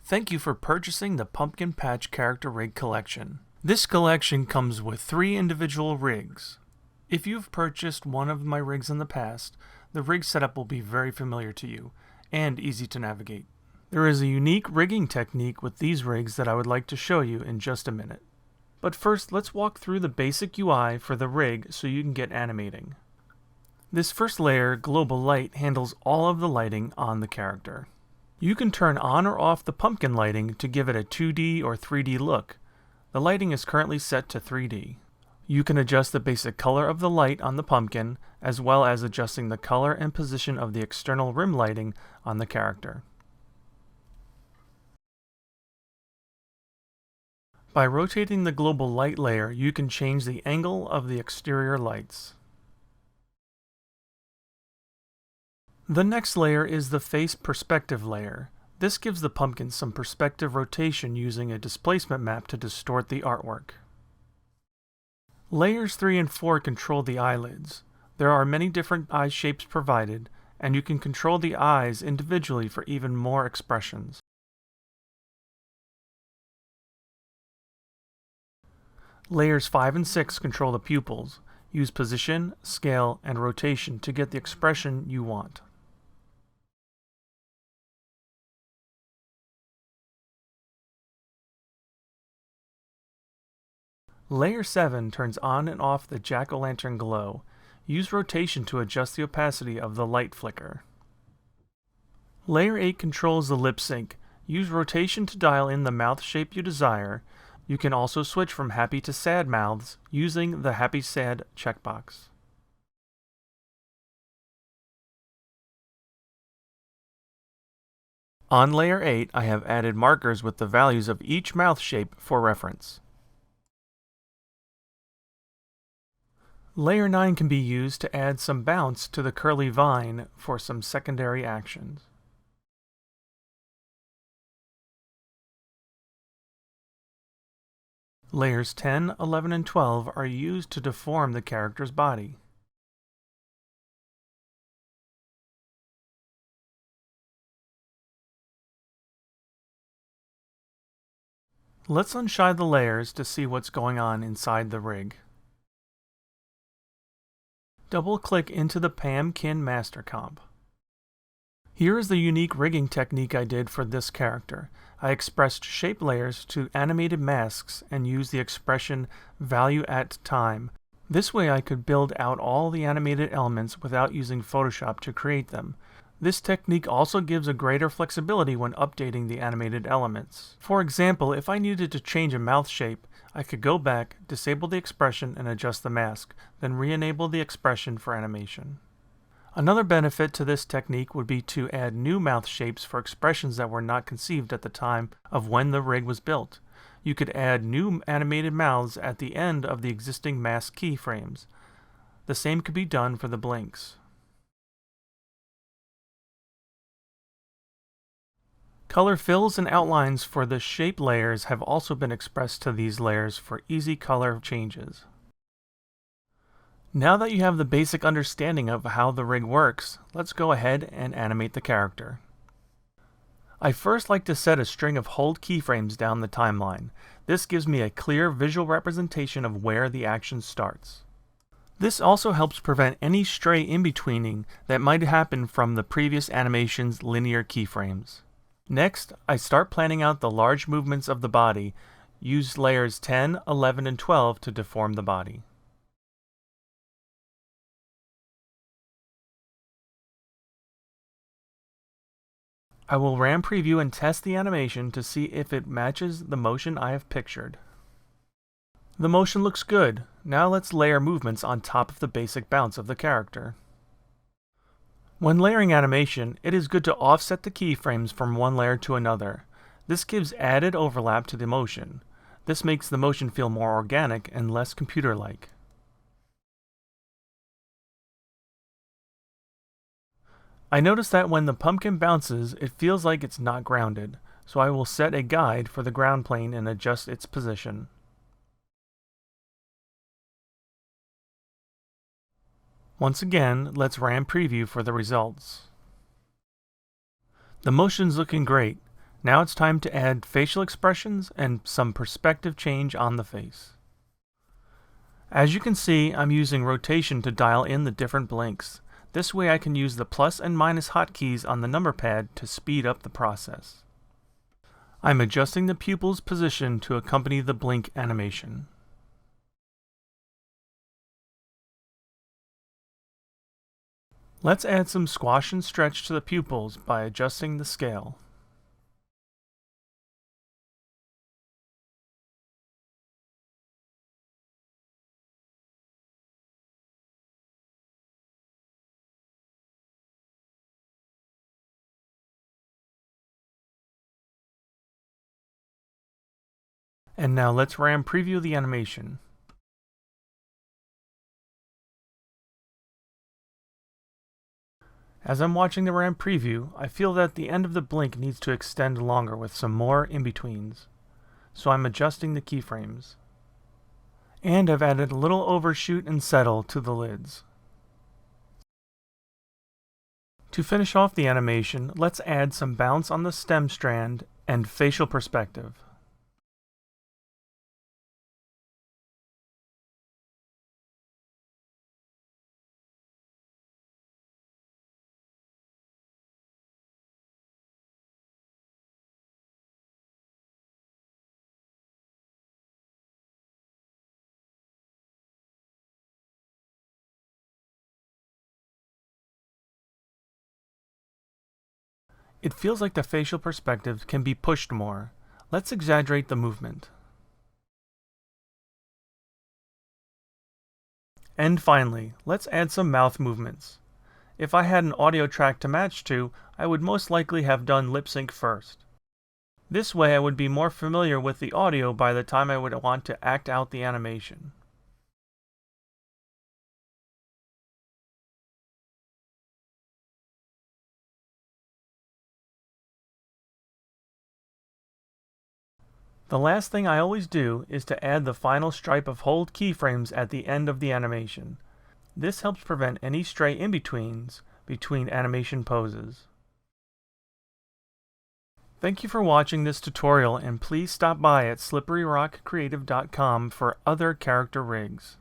Thank you for purchasing the Pumpkin Patch Character Rig Collection. This collection comes with 3 individual rigs. If you've purchased one of my rigs in the past, the rig setup will be very familiar to you, and easy to navigate. There is a unique rigging technique with these rigs that I would like to show you in just a minute. But first, let's walk through the basic UI for the rig so you can get animating. This first layer, Global Light, handles all of the lighting on the character. You can turn on or off the pumpkin lighting to give it a 2D or 3D look. The lighting is currently set to 3D. You can adjust the basic color of the light on the pumpkin, as well as adjusting the color and position of the external rim lighting on the character. By rotating the global light layer, you can change the angle of the exterior lights. The next layer is the face perspective layer. This gives the pumpkin some perspective rotation using a displacement map to distort the artwork. Layers 3 and 4 control the eyelids. There are many different eye shapes provided, and you can control the eyes individually for even more expressions. Layers 5 and 6 control the pupils. Use position, scale, and rotation to get the expression you want. Layer 7 turns on and off the jack-o'-lantern glow. Use rotation to adjust the opacity of the light flicker. Layer 8 controls the lip sync. Use rotation to dial in the mouth shape you desire. You can also switch from happy to sad mouths using the Happy Sad checkbox. On Layer 8, I have added markers with the values of each mouth shape for reference. Layer 9 can be used to add some bounce to the curly vine for some secondary actions. Layers 10, 11, and 12 are used to deform the character's body. Let's unshide the layers to see what's going on inside the rig. Double-click into the Pamkin Master Comp. Here is the unique rigging technique I did for this character. I expressed shape layers to animated masks and used the expression value at time. This way I could build out all the animated elements without using Photoshop to create them. This technique also gives a greater flexibility when updating the animated elements. For example, if I needed to change a mouth shape, I could go back, disable the expression, and adjust the mask, then re-enable the expression for animation. Another benefit to this technique would be to add new mouth shapes for expressions that were not conceived at the time of when the rig was built. You could add new animated mouths at the end of the existing mask keyframes. The same could be done for the blinks. Color fills and outlines for the shape layers have also been expressed to these layers for easy color changes. Now that you have the basic understanding of how the rig works, let's go ahead and animate the character. I first like to set a string of hold keyframes down the timeline. This gives me a clear visual representation of where the action starts. This also helps prevent any stray in-betweening that might happen from the previous animation's linear keyframes. Next, I start planning out the large movements of the body. Use layers 10, 11, and 12 to deform the body. I will RAM preview and test the animation to see if it matches the motion I have pictured. The motion looks good. Now let's layer movements on top of the basic bounce of the character. When layering animation, it is good to offset the keyframes from one layer to another. This gives added overlap to the motion. This makes the motion feel more organic and less computer-like. I notice that when the pumpkin bounces, it feels like it's not grounded, so I will set a guide for the ground plane and adjust its position. Once again, let's RAM preview for the results. The motion's looking great. Now it's time to add facial expressions and some perspective change on the face. As you can see, I'm using rotation to dial in the different blinks. This way I can use the plus and minus hotkeys on the number pad to speed up the process. I'm adjusting the pupil's position to accompany the blink animation. Let's add some squash and stretch to the pupils by adjusting the scale. And now let's RAM preview the animation. As I'm watching the RAM preview, I feel that the end of the blink needs to extend longer with some more in-betweens. So I'm adjusting the keyframes. And I've added a little overshoot and settle to the lids. To finish off the animation, let's add some bounce on the stem strand and facial perspective. It feels like the facial perspective can be pushed more. Let's exaggerate the movement. And finally, let's add some mouth movements. If I had an audio track to match to, I would most likely have done lip sync first. This way I would be more familiar with the audio by the time I would want to act out the animation. The last thing I always do is to add the final stripe of hold keyframes at the end of the animation. This helps prevent any stray in-betweens between animation poses. Thank you for watching this tutorial, and please stop by at slipperyrockcreative.com for other character rigs.